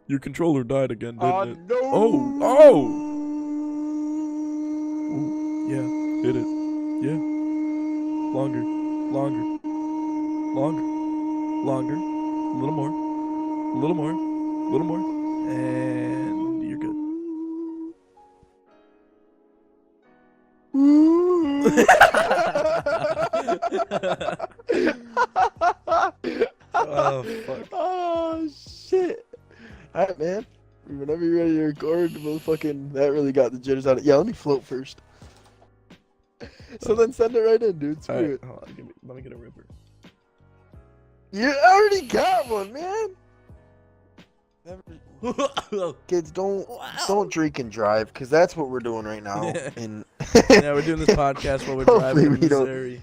Your controller died again, didn't it? No! Oh! Ooh, yeah, hit it. Yeah. Longer. A little more. And you're good. Oh, fuck. Oh, shit. Alright, man. Whenever you're ready to record, that really got the jitters out of it. Yeah, let me float first. So then send it right in, dude. Screw Alright, it. hold on. Let me get a ripper. You already got one, man. Kids, don't drink and drive, because that's what we're doing right now. And Yeah, we're doing this podcast while we're driving Hopefully to we don't- Missouri.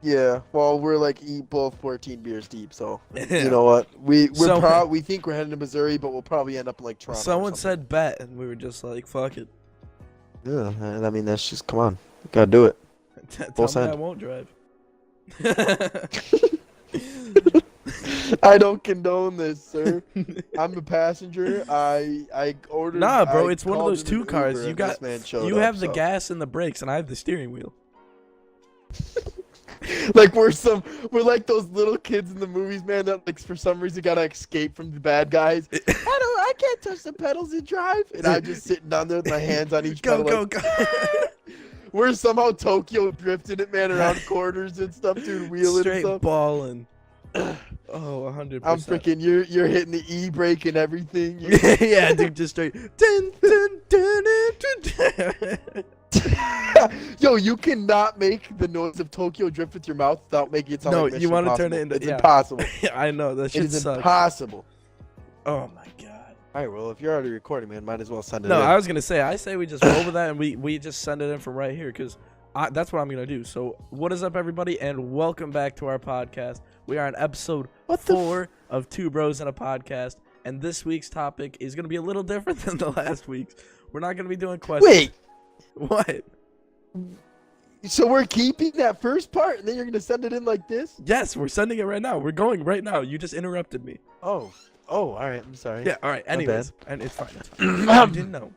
yeah, well, we're like both 14 beers deep, so Yeah. you know what? We think we're heading to Missouri, but we'll probably end up in like Toronto. or Someone something. said bet, and we were just like, fuck it. Yeah, and I mean that's just come on, gotta do it. Tell Full me send. I won't drive. I don't condone this, sir. I'm a passenger. I ordered. Nah, bro, I it's one of called those in two an cars. Uber You and got, this man showed you up, have the so. gas and the brakes, and I have the steering wheel. Like we're like those little kids in the movies, man. That like for some reason gotta escape from the bad guys. I can't touch the pedals and drive, and I'm just sitting down there with my hands on each Go, pedal. go, like, go. We're somehow Tokyo drifting it, man, around corners and stuff, dude, wheeling Straight and stuff. balling. Oh, 100%. I'm freaking. You're hitting the e-brake and everything. Yeah, dude, just straight. Dun, dun, dun, dun, dun. Yo, you cannot make the noise of Tokyo Drift with your mouth without making it sound No, like you Mission want to Impossible. turn it into. It's yeah. impossible. I know that It shit is sucks. impossible. Oh my god. All right, well, if you're already recording, man, might as well send it No, in. I was gonna say. I say we just roll with that and we just send it in from right here because that's what I'm gonna do. So what is up, everybody, and welcome back to our podcast. We are on episode 4 of Two Bros and a Podcast, and this week's topic is gonna be a little different than the last week's. We're not gonna be doing questions. Wait, What? so we're keeping that first part, and then you're gonna send it in like this? Yes, we're sending it right now. We're going right now. You just interrupted me. Oh, all right. I'm sorry. Yeah. All right. My Anyways, and it's fine. It's fine. I didn't know.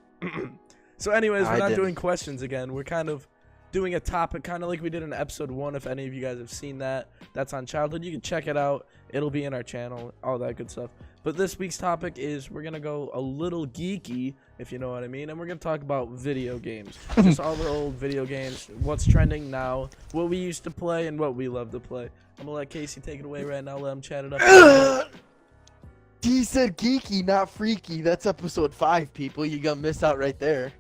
So, anyways, we're I not didn't. doing questions again. We're kind of doing a topic, kind of like we did in episode 1. If any of you guys have seen that, that's on childhood. You can check it out. It'll be in our channel, all that good stuff. But this week's topic is we're gonna go a little geeky, if you know what I mean, and we're gonna talk about video games, just all the old video games, what's trending now, what we used to play, and what we love to play. I'm gonna let Casey take it away right now. Let him chat it up. He said geeky, not freaky. That's episode 5, people. You're gonna miss out right there.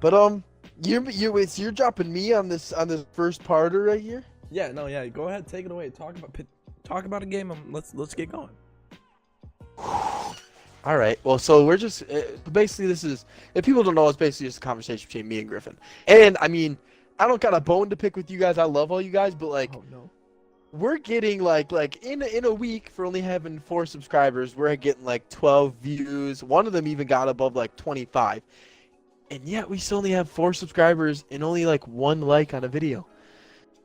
But you're dropping me on this first parter right here. Yeah, no, yeah. Go ahead, take it away. Talk about a game. Let's get going. All right. Well, so we're just basically this is, if people don't know, it's basically just a conversation between me and Griffin. And I mean, I don't got a bone to pick with you guys. I love all you guys, but like, Oh no. we're getting like in a week for only having 4 subscribers, we're getting like 12 views. One of them even got above like 25, and yet we still only have 4 subscribers and only like 1 like on a video.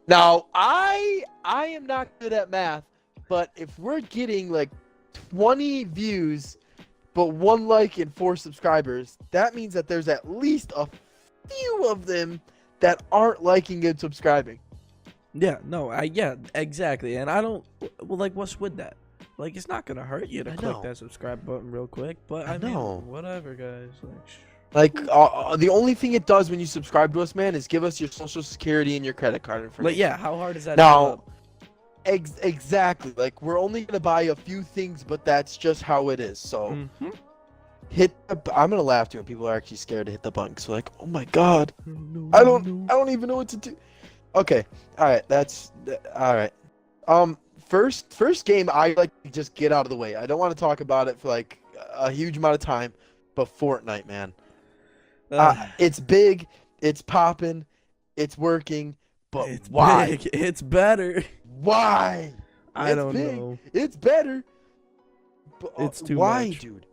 Now, I am not good at math, but if we're getting like 20 views but 1 like and 4 subscribers, that means that there's at least a few of them that aren't liking and subscribing. Yeah, no, yeah, exactly. And I don't, well, like, what's with that? Like, it's not gonna hurt you to I click know. that subscribe button real quick. But I mean, know. whatever, guys. Like, the only thing it does when you subscribe to us, man, is give us your social security and your credit card information. Like, yeah, how hard is that? Now, to fill up? exactly. Like, we're only gonna buy a few things, but that's just how it is. So, Mhm. I'm gonna laugh too when people are actually scared to hit the button. So, like, oh my god, No, I no. don't even know what to do. Okay, all right, all right. First game I like to just get out of the way. I don't want to talk about it for like a huge amount of time, but Fortnite, man. It's big, it's popping, it's working, but it's why? big, it's better. Why? I It's don't big, know. It's better. But, It's too why, much. dude?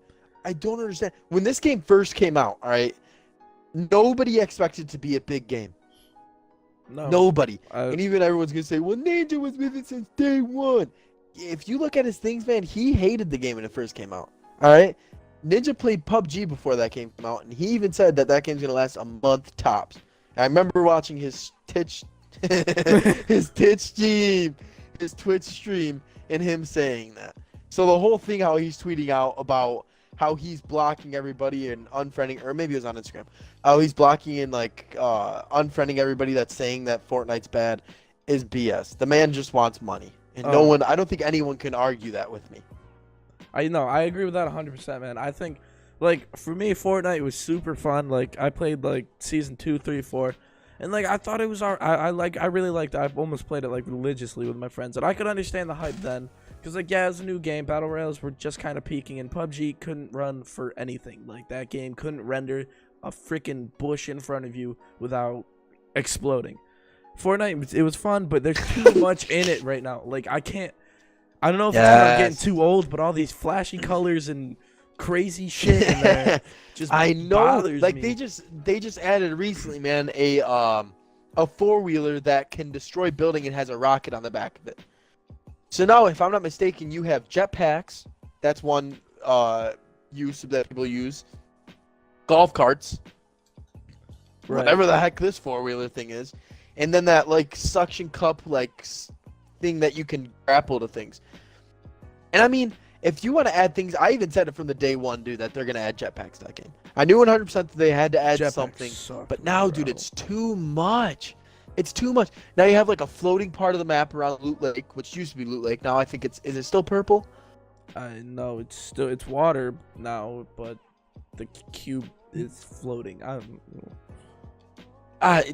I don't understand. When this game first came out, all right, nobody expected it to be a big game. No. Nobody. I- And even everyone's gonna say, well, Ninja was with it since day 1. If you look at his things, man, he hated the game when it first came out. All right. Ninja played PUBG before that game came out, and he even said that that game's gonna last a month tops. I remember watching his Twitch, his Twitch stream, and him saying that. So the whole thing, how he's tweeting out about how he's blocking everybody and unfriending, or maybe it was on Instagram, how he's blocking and like unfriending everybody that's saying that Fortnite's bad, is BS. The man just wants money, and no one. I don't think anyone can argue that with me. I know, I agree with that 100%, man. I think, like, for me, Fortnite was super fun. Like, I played, like, Season 2, 3, 4, and, like, I thought it was, I really liked it. I almost played it, like, religiously with my friends, and I could understand the hype then, because, like, yeah, it was a new game. Battle Royales were just kind of peaking, and PUBG couldn't run for anything. Like, that game couldn't render a freaking bush in front of you without exploding. Fortnite, it was fun, but there's too much in it right now. Like, I don't know if it's 'cause I'm getting too old, but all these flashy colors and crazy shit in there just I know, bothers like me. they just added recently, man, a 4-wheeler that can destroy building and has a rocket on the back of it. So now, if I'm not mistaken, you have jetpacks. That's one use that people use. Golf carts, whatever the heck this 4-wheeler thing is, and then that like suction cup like thing that you can grapple to things. And I mean, if you want to add things, I even said it from the day one, dude, that they're gonna add jetpacks to that game. I knew 100% that they had to add Jetpacks something, suck, but now, bro. dude, it's too much. It's too much. Now you have like a floating part of the map around Loot Lake, which used to be Loot Lake. Now I think is it still purple? I know it's water now, but the cube is floating.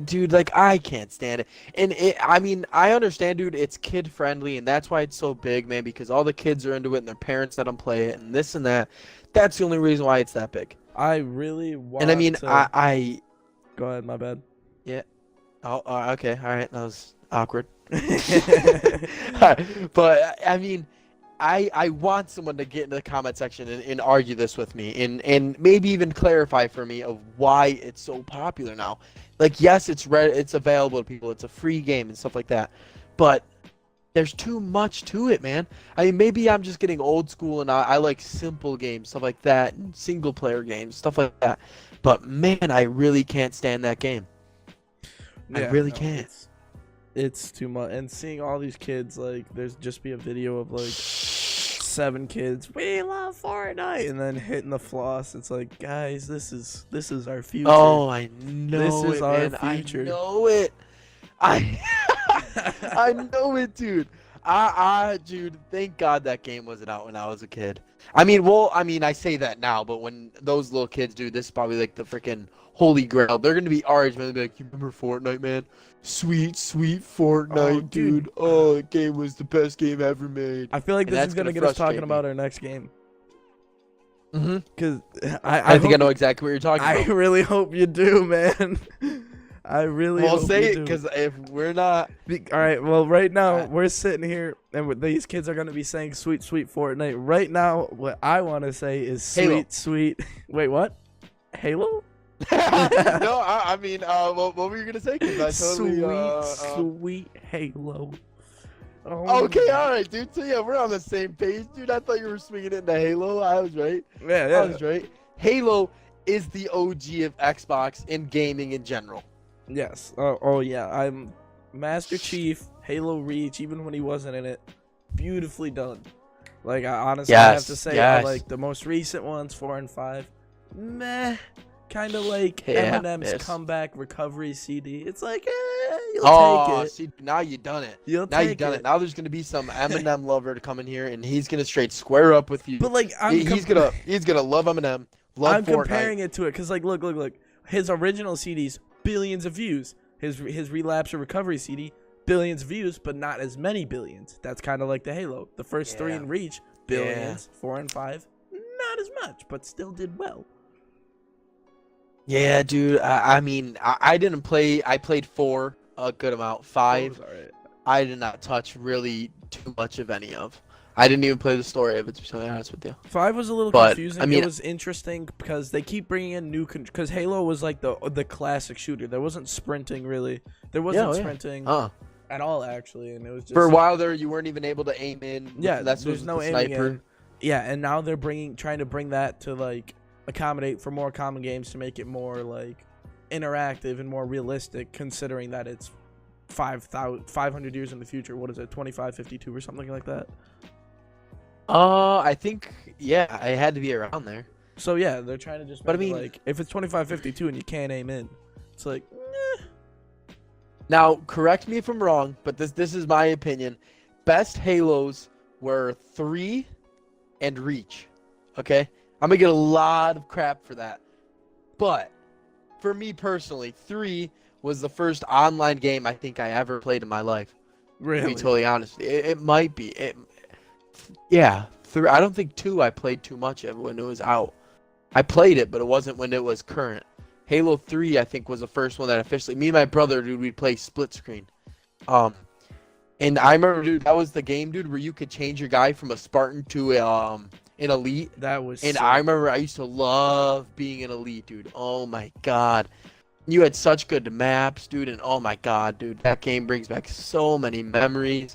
Dude, like I can't stand it. And I mean, I understand, dude. It's kid friendly, and that's why it's so big, man. Because all the kids are into it, and their parents let them play it, and this and that. That's the only reason why it's that big. I really want. And I mean, to... I Go ahead, my bad. Yeah. Oh, okay. All right. That was awkward. But I mean, I want someone to get in the comment section and argue this with me and maybe even clarify for me of why it's so popular now. Like, yes, it's available to people. It's a free game and stuff like that. But there's too much to it, man. I mean, maybe I'm just getting old school and I like simple games, stuff like that, and single player games, stuff like that. But man, I really can't stand that game. I really can't. It's too much. And seeing all these kids, like, there's just be a video of like 7 kids, we love Fortnite, and then hitting the floss. It's like, guys, this is our future. Oh, I know This is our man. future. I know it. I know it, dude. Dude, thank God that game wasn't out when I was a kid. I mean, I say that now, but when those little kids do, this is probably like the freaking holy grail. They're gonna be our age, man. They'll be like, you remember Fortnite, man? Sweet, sweet Fortnite, Oh, dude. Oh, that game was the best game ever made. I feel like And this that's is gonna gonna get us talking frustrate about me. our next game. Mm-hmm. Cause I think I hope- know exactly what you're talking I about. really hope you do, man. I really We'll hope say you it do. because if we're not, All right, well, right now Alright. we're sitting here, and these kids are gonna be saying "sweet, sweet Fortnite." Right now, what I want to say is "sweet, Halo. sweet." Wait, what? Halo? no, I mean, what were you gonna say? 'Cause I totally, sweet Halo. Oh, Okay, all right, dude. So yeah, we're on the same page, dude. I thought you were swinging it into Halo. I was right. Yeah, I was right. Halo is the OG of Xbox and gaming in general. Yes. Oh, yeah. I'm Master Chief, Halo Reach, even when he wasn't in it, beautifully done. Like, I honestly have to say, I yes. like the most recent ones, 4 and 5. Meh. Kind of like Yeah, Eminem's yes. comeback recovery CD. It's like, you'll take it. See, now you done it. You'll Now take you've done it. it. Now there's gonna be some Eminem lover to come in here, and he's gonna straight square up with you. But like, he's gonna love Eminem, love I'm Fortnite. comparing it to it because, like, look. His original CDs, billions of views. His relapse or recovery CD, billions of views, but not as many billions. That's kind of like the Halo. The first 3 in Reach, billions. 4 and 5, not as much, but still did well. Yeah, dude. I mean, I didn't play. I played 4 a good amount. 5, Alright. I did not touch really too much of any of. I didn't even play the story of it, to be totally honest with you. 5 was a little But, confusing. I mean- It was interesting because they keep bringing in new because Halo was like the classic shooter. There wasn't sprinting really. There wasn't Yeah. sprinting Huh. at all actually, and it was just For a while there, you weren't even able to aim in. yeah. that's There's was no the aiming sniper. in. Yeah, and now they're trying to bring that to like accommodate for more common games to make it more like interactive and more realistic, considering that it's 500 years in the future. What is it, 2552 or something like that? I think, yeah, I had to be around there. So yeah, they're trying to just. But I make it mean- like if it's 2552 and you can't aim in, it's like. Now, correct me if I'm wrong, but this is my opinion. Best Halos were 3 and Reach. Okay? I'm going to get a lot of crap for that. But for me personally, 3 was the first online game I think I ever played in my life. To Really? be totally honest. It might be. Yeah, 3. I don't think 2 I played too much of when it was out. I played it, but it wasn't when it was current. Halo 3, I think, was the first one that officially... Me and my brother, dude, we'd play split screen. And I remember, dude, that was the game, dude, where you could change your guy from a Spartan to an Elite. That was. And sick. I remember I used to love being an Elite, dude. Oh, my God. You had such good maps, dude, and oh, my God, dude. That game brings back so many memories.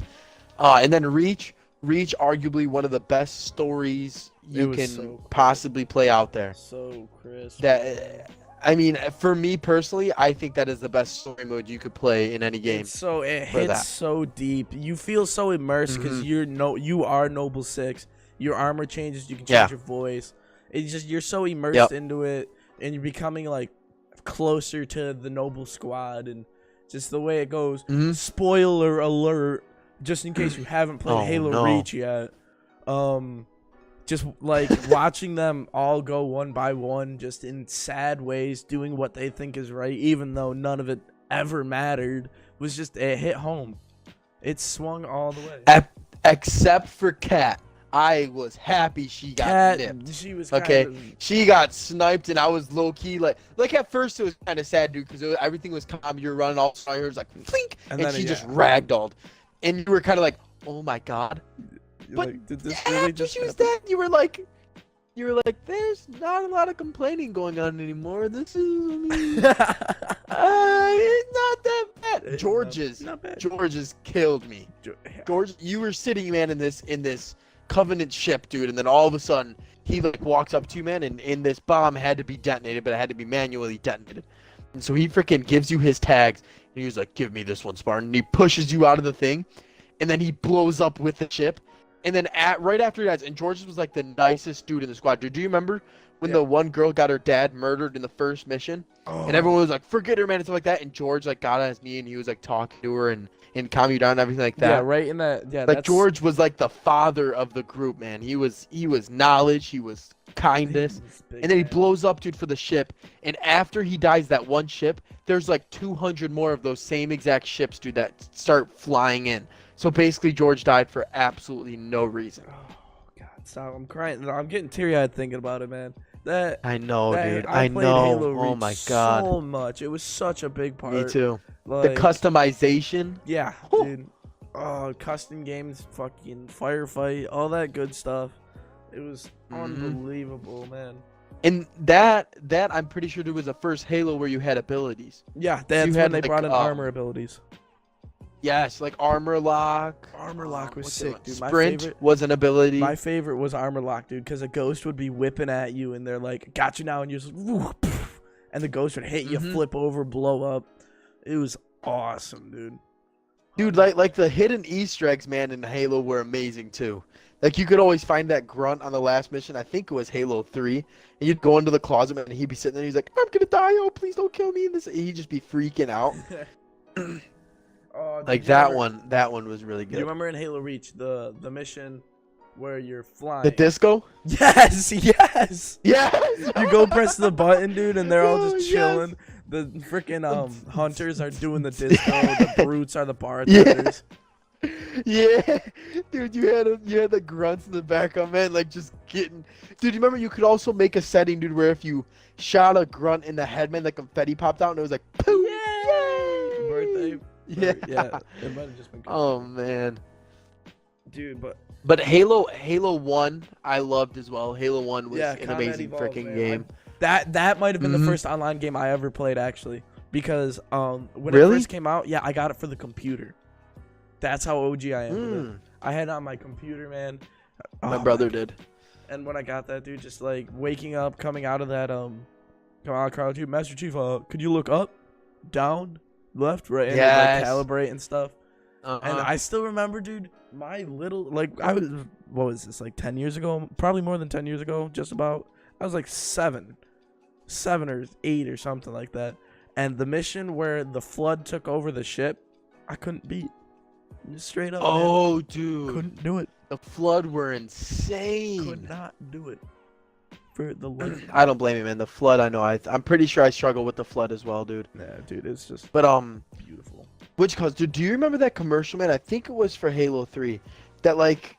And then Reach, arguably one of the best stories you was can so cool. possibly play out there. So crisp. That... I mean, for me personally, I think that is the best story mode you could play in any game. It for hits that. so deep. You feel so immersed because you are Noble 6. Your armor changes. You can change your voice. It's just you're so immersed into it, and you're becoming like closer to the Noble Squad, and just the way it goes. Spoiler alert! Just in case you haven't played Halo Reach yet, just like watching them all go one by one, just in sad ways, doing what they think is right, even though none of it ever mattered, was just it hit home. It swung all the way. Except for Kat. I was happy she got nipped. She was Okay, kind of, she got sniped, and I was low key like at first it was kind of sad, dude, because everything was calm. You were running all it was like flink, and then she just ragdolled, and you were kind of like, oh my God. But like, did this really just she was happen? dead, you were like, there's not a lot of complaining going on anymore. This is, it's not that bad. Not bad. George's killed me. George, you were sitting, man, in this Covenant ship, dude, and then all of a sudden he like walks up to you, man, and this bomb had to be detonated, but it had to be manually detonated. And so he freaking gives you his tags, and he was like, "Give me this one, Spartan." And he pushes you out of the thing, and then he blows up with the ship. And then right after he dies, and George was like the nicest dude in the squad. Dude, do you remember when the one girl got her dad murdered in the first mission? And everyone was like, "Forget her, man," and stuff like that. And George like got on his knee and he was like talking to her and calm you down and everything like that. Yeah, right in that. Yeah, Like George was like the father of the group, man. He was knowledge, he was kindness. And then he blows up, dude, for the ship. And after he dies, that one ship, there's like 200 more of those same exact ships, dude, that start flying in. So basically, George died for absolutely no reason. Oh God, stop! I'm crying. I'm getting teary-eyed thinking about it, man. That I know, dude. I I played know. Halo Oh Reach my God. so much. It was such a big part. Me too. Like, The customization. yeah, Whew. dude. Oh, custom games, fucking firefight, all that good stuff. It was unbelievable, man. And that I'm pretty sure there was the first Halo where you had abilities. Yeah, that's you when had, they like, brought in armor abilities. Yes, like armor lock. Armor lock was what's the sick, one? dude. Sprint was an ability. My favorite was armor lock, dude, because a ghost would be whipping at you, and they're like, "Got you now," and you're just, woo, poof, and the ghost would hit you, flip over, blow up. It was awesome, dude. Dude, like the hidden Easter eggs, man, in Halo were amazing too. Like you could always find that grunt on the last mission. I think it was Halo 3, and you'd go into the closet, man, and he'd be sitting there. He's like, "I'm gonna die! Oh, please don't kill me!" And he'd just be freaking out. Oh, Like that one was really Do good. you remember in Halo Reach the mission where you're flying? The disco? Yes, yes. Yes. You go press the button, dude, and they're all Oh, just yes. chilling. The freaking hunters are doing the disco. The brutes are the bartenders. Yeah, dude, you had the grunts in the background, man, like just getting. Dude, you remember you could also make a setting, dude, where if you shot a grunt in the head, man, like confetti popped out, and it was like, poof, yay! Birthday. Yeah. Yeah. It might have just been. Oh man. Dude, But Halo 1, I loved as well. Halo 1 was an Combat amazing Evolved, freaking man. game. That might have been the Mhm. first online game I ever played, actually, because when it Really? first came out, yeah, I got it for the computer. That's how OG I am. with it. I had it on my computer, man. My Oh, brother did. And when I got that, dude, just like waking up, coming out of that come on, Carl, dude, Master Chief, could you look up, down, left, right, and Yes. like calibrate and stuff. Uh-uh. And I still remember, dude, my little, like, I was, what was this, like 10 years ago? Probably more than 10 years ago, just about. I was like 7 or 8 or something like that. And the mission where the flood took over the ship, I couldn't beat. Just straight up, Oh, man. dude. Couldn't do it. The Flood were insane. Could not do it. For the life. I don't blame you, man. The Flood, I know. I'm pretty sure I struggle with the Flood as well, dude. Yeah, dude, it's just But beautiful. which cause, dude? Do you remember that commercial, man? I think it was for Halo 3. That like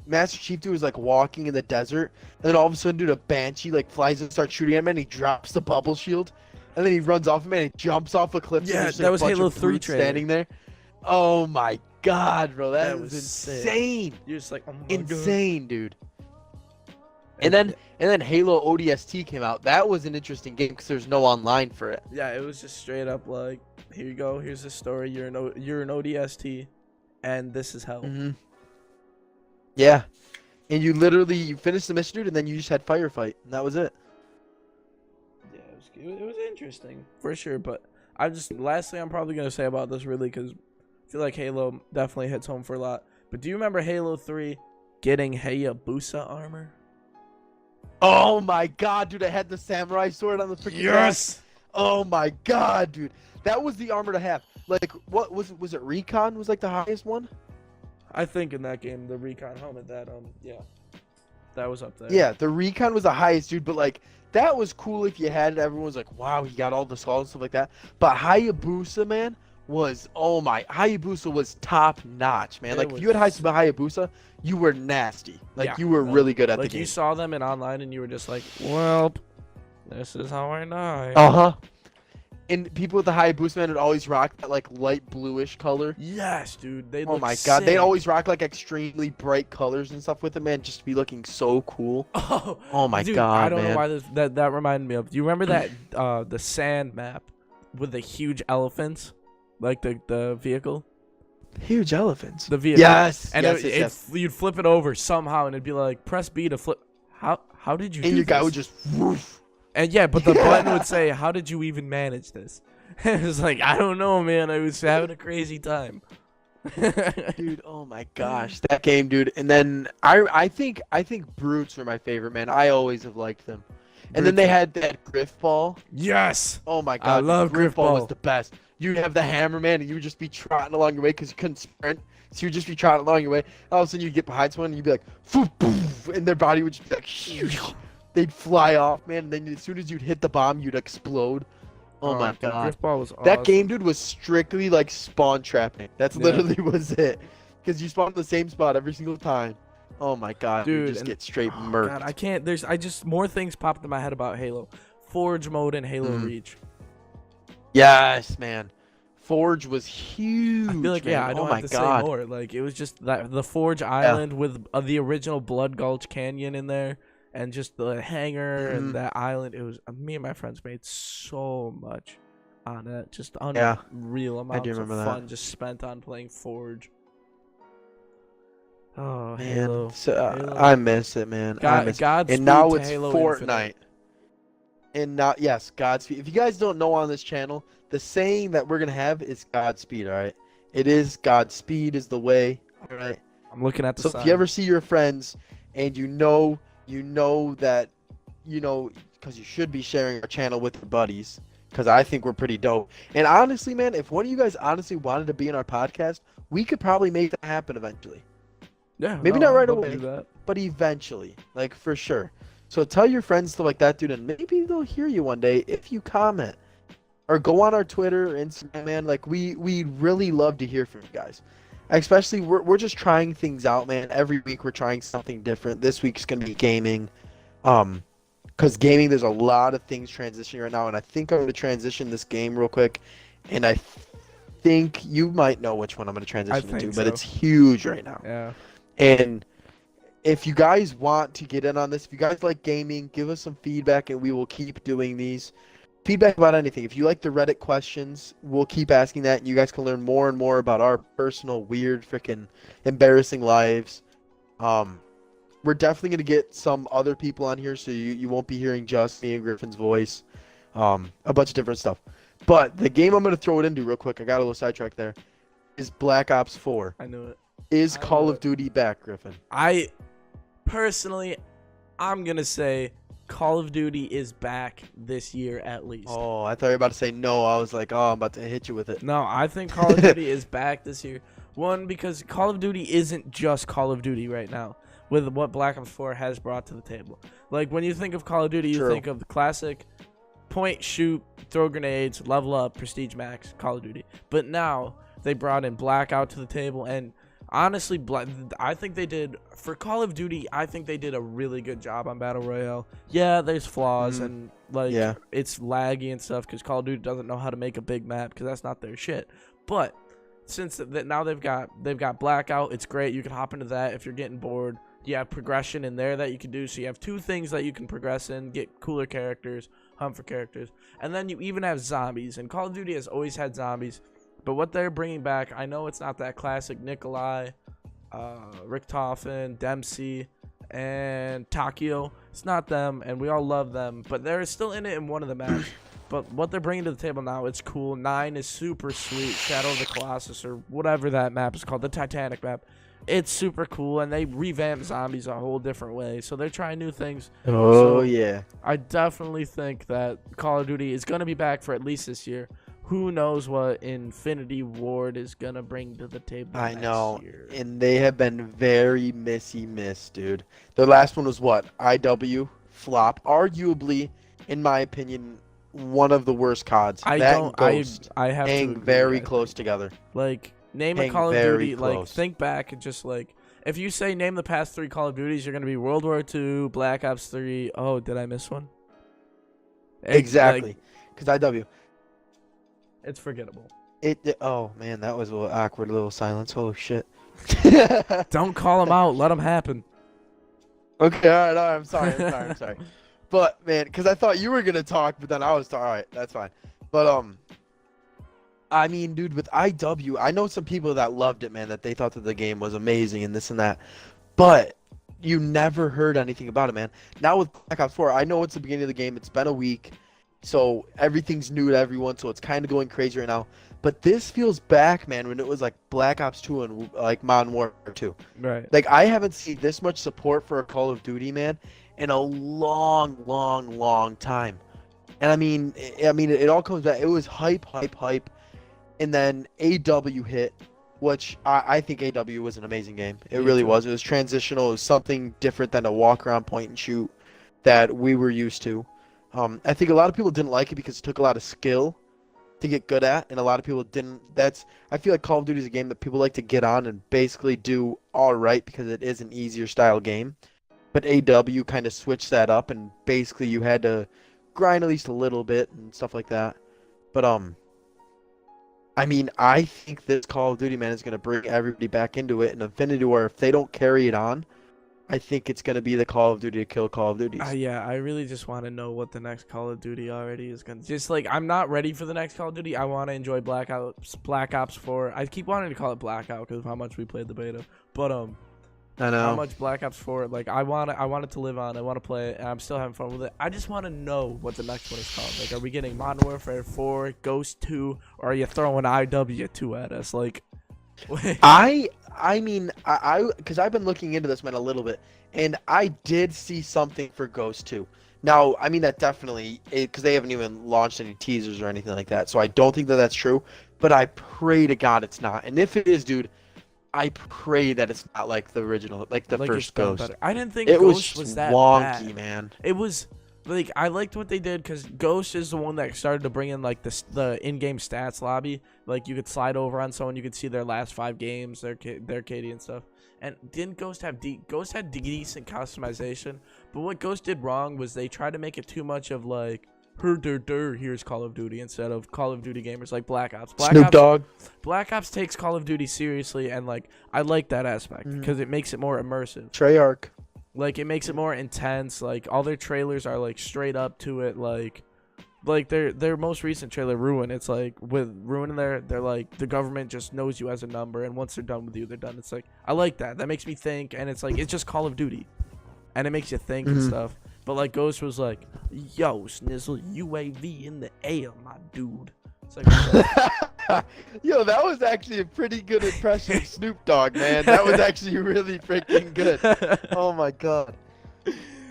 Master Chief dude was like walking in the desert, and then all of a sudden, dude, a Banshee like flies and starts shooting at him, and he drops the bubble shield, and then he runs off him, and he jumps off a cliff. And Yeah, there's, like, that a was bunch Halo of 3 brutes trailer. standing there. Oh my god, bro, that was was sick. insane. You're just like, oh my Insane, dude. God. And then Halo ODST came out. That was an interesting game because there's no online for it. Yeah, it was just straight up like, here you go, here's the story. You're an ODST, and this is hell. Mm-hmm. Yeah, and you finished the mission, dude, and then you just had firefight, and that was it. Yeah, it was interesting for sure. But lastly, I'm probably gonna say about this really because I feel like Halo definitely hits home for a lot. But do you remember Halo 3 getting Hayabusa armor? Oh my god, dude! I had the samurai sword on the freaking back. Oh my god, dude! That was the armor to have. Like, what was it? Was it Recon? Was like the highest one? I think in that game, the Recon helmet, that was up there. Yeah, the Recon was the highest, dude. But like, that was cool if you had it. Everyone was like, "Wow, he got all the skulls and stuff like that." But Hayabusa, man, Hayabusa was top notch, man. It Like, if you had Hayabusa, you were nasty. Like, Yeah, you were really good at the like game. you saw them in online and you were just like, well, this is how I die. Uh-huh. And people with the Hayabusa, man, would always rock that like light bluish color. Yes, dude. They Oh look my god, they'd sick. always rock like extremely bright colors and stuff with it, man, just to be looking so cool. Oh my Dude, god, I don't man. know why that reminded me of. Do you remember that the sand map with the huge elephants, like the vehicle, Huge elephants. the vehicle? Yes. And yes, yes. you'd flip it over somehow, and it'd be like press B to flip. How did you? And do your guy this? would just woof. And yeah, but the button would say, "How did you even manage this?" It was like, I don't know, man. I was having a crazy time. Dude, oh my gosh, that game, dude. And then I think Brutes were my favorite, man. I always have liked them. And then they had that Griff Ball. Yes. Oh my god, I love Griff Griff Ball was Ball. the best. You'd have the hammer, man, and you would just be trotting along your way because you couldn't sprint. So you'd just be trotting along your way. All of a sudden you'd get behind someone and you'd be like, "Foof, poof," and their body would just be like, "Shoo." They'd fly off, man. And then as soon as you'd hit the bomb, you'd explode. Oh my dude, god. Griff Ball was That awesome. game, dude, was strictly like spawn trapping. That's Yeah. literally was it. Because you spawn in the same spot every single time. Oh my god, Dude, you just and- get straight Oh, murked. God, I can't. More things popped in my head about Halo. Forge mode and Halo Mm. Reach. Yes, man. Forge was huge. I feel like, man. yeah, I oh don't my have to god. say more. Like, it was just that the Forge Island with the original Blood Gulch Canyon in there, and just the hangar Mhm. and that island. It was me and my friends made so much on it. Just Yeah. unreal amounts of remember that. fun just spent on playing Forge. Oh, Man, Halo. so, Halo. I miss it, man. I miss it. Godspeed And now to it's Halo Fortnite. Infinite. And now, yes, Godspeed. If you guys don't know on this channel, the saying that we're gonna have is Godspeed. All right, it is Godspeed is the way. All right. I'm looking at the So sign. if you ever see your friends and you know that, because you should be sharing our channel with your buddies, because I think we're pretty dope. And honestly, man, if one of you guys honestly wanted to be in our podcast, we could probably make that happen eventually. yeah, maybe no, not right I'd love to away. do that. But eventually, like for sure. So tell your friends stuff like that, dude, and maybe they'll hear you one day if you comment. Or go on our Twitter, Instagram, man. Like we really love to hear from you guys. Especially we're just trying things out, man. Every week we're trying something different. This week's gonna be gaming. Because gaming, there's a lot of things transitioning right now, and I think I'm gonna transition this game real quick. And I think you might know which one I'm gonna transition think into, but so. it's huge right now. Yeah. And if you guys want to get in on this, if you guys like gaming, give us some feedback and we will keep doing these. Feedback about anything. If you like the Reddit questions, we'll keep asking that. And you guys can learn more and more about our personal, weird, freaking embarrassing lives. we're definitely gonna get some other people on here, so you won't be hearing just me and Griffin's voice, a bunch of different stuff. But the game I'm gonna throw it into real quick, I got a little sidetracked there, is Black Ops 4. I knew it. Is I Call knew of it. Duty back, Griffin? I personally, I'm gonna say Call of Duty is back this year at least. Oh, I thought you were about to say no. I was like, oh, I'm about to hit you with it. No, I think Call of Duty is back this year. One, because Call of Duty isn't just Call of Duty right now with what Black Ops 4 has brought to the table. Like, when you think of Call of Duty, you True. think of the classic point, shoot, throw grenades, level up, prestige max, Call of Duty. But now they brought in Blackout to the table, and honestly, I think they did, for Call of Duty, I think they did a really good job on Battle Royale. Yeah, there's flaws, and, like, Yeah. it's laggy and stuff because Call of Duty doesn't know how to make a big map because that's not their shit. But since that now they've got Blackout, it's great. You can hop into that if you're getting bored. You have progression in there that you can do. So you have two things that you can progress in, get cooler characters, hunt for characters. And then you even have zombies. And Call of Duty has always had zombies. But what they're bringing back, I know it's not that classic Nikolai, Richtofen, Dempsey, and Takio. It's not them, and we all love them. But they're still in it in one of the maps. But what they're bringing to the table now, it's cool. 9 is super sweet. Shadow of the Colossus, or whatever that map is called, the Titanic map. It's super cool, and they revamped zombies a whole different way. So they're trying new things. Oh, So- yeah. I definitely think that Call of Duty is going to be back for at least this year. Who knows what Infinity Ward is going to bring to the table I next know. year. And they have been very miss, dude. Their last one was what? IW flop. Arguably, in my opinion, one of the worst CODs. I That don't. and Ghost I have to hang agree, very I close think. together. Like, name a Hang Call of very Duty. Like, close. think back and just like, if you say name the past 3 Call of Duties, you're gonna be World War II, Black Ops 3. Oh, did I miss one? Exactly. Because IW. It's forgettable. Oh, man, that was a little awkward little silence. Oh, shit. Don't call them out. Let them happen. Okay, all right, I'm sorry. But, man, because I thought you were going to talk, but then I was all right, that's fine. But, I mean, dude, with IW, I know some people that loved it, man, that they thought that the game was amazing and this and that. But you never heard anything about it, man. Now with Black Ops 4, I know it's the beginning of the game. It's been a week, so everything's new to everyone, so it's kind of going crazy right now. But this feels back, man, when it was like Black Ops 2 and like Modern Warfare 2. Right. Like, I haven't seen this much support for a Call of Duty, man, in a long time. And I mean, it all comes back. It was hype. And then AW hit, which I think AW was an amazing game. It Me really too. was. It was transitional. It was something different than a walk around point and shoot that we were used to. I think a lot of people didn't like it because it took a lot of skill to get good at, and a lot of people didn't. I feel like Call of Duty is a game that people like to get on and basically do all right because it is an easier style game. But AW kind of switched that up, and basically you had to grind at least a little bit and stuff like that. But I mean, I think this Call of Duty, man, is going to bring everybody back into it. And Infinity War, if they don't carry it on, I think it's going to be the Call of Duty to kill Call of Duties. Yeah, I really just want to know what the next Call of Duty already is gonna. Just like, I'm not ready for the next Call of Duty. I want to enjoy Black Ops 4. I keep wanting to call it Blackout because of how much we played the beta. But I know. how much Black Ops 4? Like, I want it to live on. I want to play it, and I'm still having fun with it. I just want to know what the next one is called. Like, are we getting Modern Warfare 4, Ghost 2, or are you throwing IW2 at us? Like, I mean, because I've been looking into this, man, a little bit, and I did see something for Ghost 2. Now, I mean, that definitely, because they haven't even launched any teasers or anything like that, so I don't think that that's true, but I pray to God it's not. And if it is, dude, I pray that it's not like the original, like the it's first done Ghost. better. I didn't think It Ghost was was that wonky, bad. man. It was like, I liked what they did because Ghost is the one that started to bring in like the in-game stats lobby. Like, you could slide over on someone, you could see their last 5 games, their KD and stuff. And didn't Ghost have Ghost had decent customization, but what Ghost did wrong was they tried to make it too much of like, here's Call of Duty, instead of Call of Duty gamers like Black Ops. Snoop Dogg. Black Ops takes Call of Duty seriously, and like, I like that aspect because it makes it more immersive. Treyarch. Like, it makes it more intense. Like, all their trailers are like straight up to it. Like their most recent trailer, Ruin. It's like, with Ruin in there, they're like, the government just knows you as a number, and once they're done with you, they're done. It's like, I like that. That makes me think, and it's like, it's just Call of Duty. and it makes you think and stuff. But like Ghost was like, "Yo, Snizzle, UAV in the air, my dude." It's like, Yo, that was actually a pretty good impression of Snoop Dogg, man. That was actually really freaking good. Oh my god.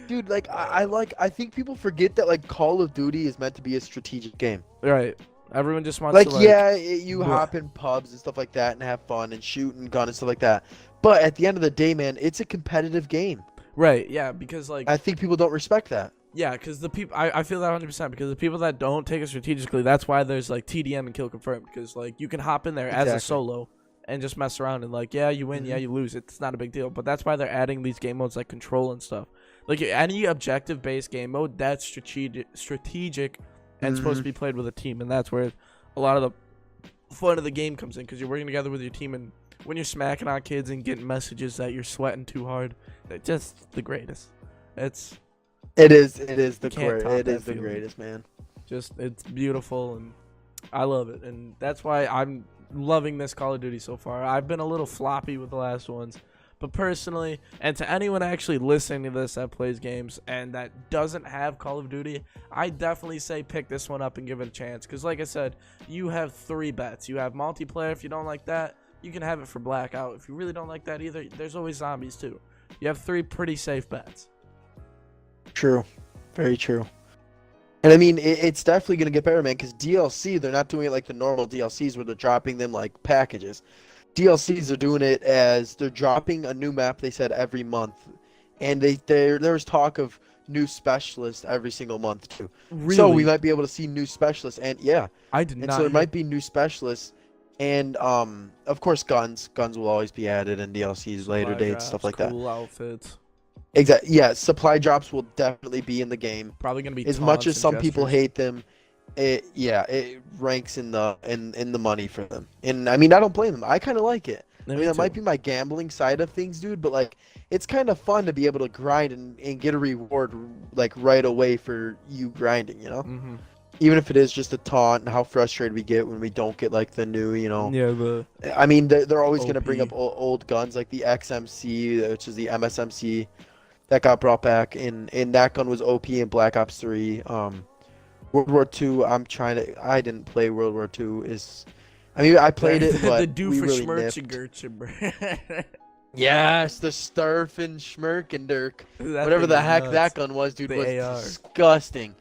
Dude, like I think people forget that like Call of Duty is meant to be a strategic game. right. Everyone just wants Like, to you hop in pubs and stuff like that and have fun and shoot and gun and stuff like that. But at the end of the day, man, it's a competitive game. right, yeah, because like I think people don't respect that. yeah, because the people I feel that 100% because the people that don't take it strategically, that's why there's like TDM and kill confirmed because like you can hop in there as a Exactly. solo and just mess around and like yeah you win, yeah you lose, it's not a big deal. But that's why they're adding these game modes like control and stuff. Like any objective based game mode that's strategic and supposed to be played with a team, and that's where a lot of the fun of the game comes in because you're working together with your team, and when you're smacking on kids and getting messages that you're sweating too hard, it's just the greatest. It is the can't top it that is the feeling. greatest, man. Just it's beautiful and I love it, and that's why I'm loving this Call of Duty so far. I've been a little floppy with the last ones, but personally, and to anyone actually listening to this that plays games and that doesn't have Call of Duty, I definitely say pick this one up and give it a chance, because like I said, you have 3 bets. You have multiplayer. If you don't like that, you can have it for Blackout. If you really don't like that either, there's always zombies too. You have 3 pretty safe bets. True. Very true. And I mean, it's definitely going to get better, man, because DLC, they're not doing it like the normal DLCs where they're dropping them like packages. DLCs are doing it as they're dropping a new map, they said, every month. And there was talk of new specialists every single month, too. Really? So we might be able to see new specialists. And yeah. I did And not. so there might be new specialists. And, of course, guns. Guns will always be added in DLCs later dates, stuff like that. Cool outfits. Exactly. Yeah, supply drops will definitely be in the game. Probably gonna be As much as taunts some and people gestures. hate them, it ranks in the money for them. And I mean, I don't blame them. I kind of like it. I mean, that might be my gambling side of things, dude, but like it's kind of fun to be able to grind and get a reward like right away for you grinding, you know? Mm-hmm. Even if it is just a taunt, and how frustrated we get when we don't get like the new, you know. Yeah, I mean, they're always going to OP. bring up old guns like the XMC, which is the MSMC that got brought back, and that gun was OP in Black Ops 3. World War II, I didn't play World War II. I mean, I played it, but the do we for really Schmerz nipped. Gertz, bro. Yes, the Sturf and Schmerk and Dirk. That Whatever thing the is heck nuts. that gun was, dude, The was AR. disgusting.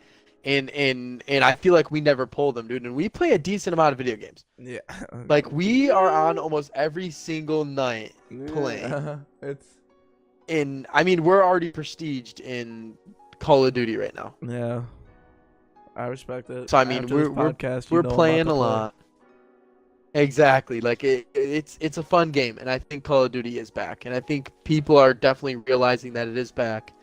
And I feel like we never pulled them, dude. And we play a decent amount of video games. Yeah. Like, we are on almost every single night playing. It's And, I mean, we're already prestiged in Call of Duty right now. yeah. I respect it. So, I mean, After this we're podcast, you we're know I'm playing about a to play. lot. Exactly. Like, it's a fun game. And I think Call of Duty is back. And I think people are definitely realizing that it is back.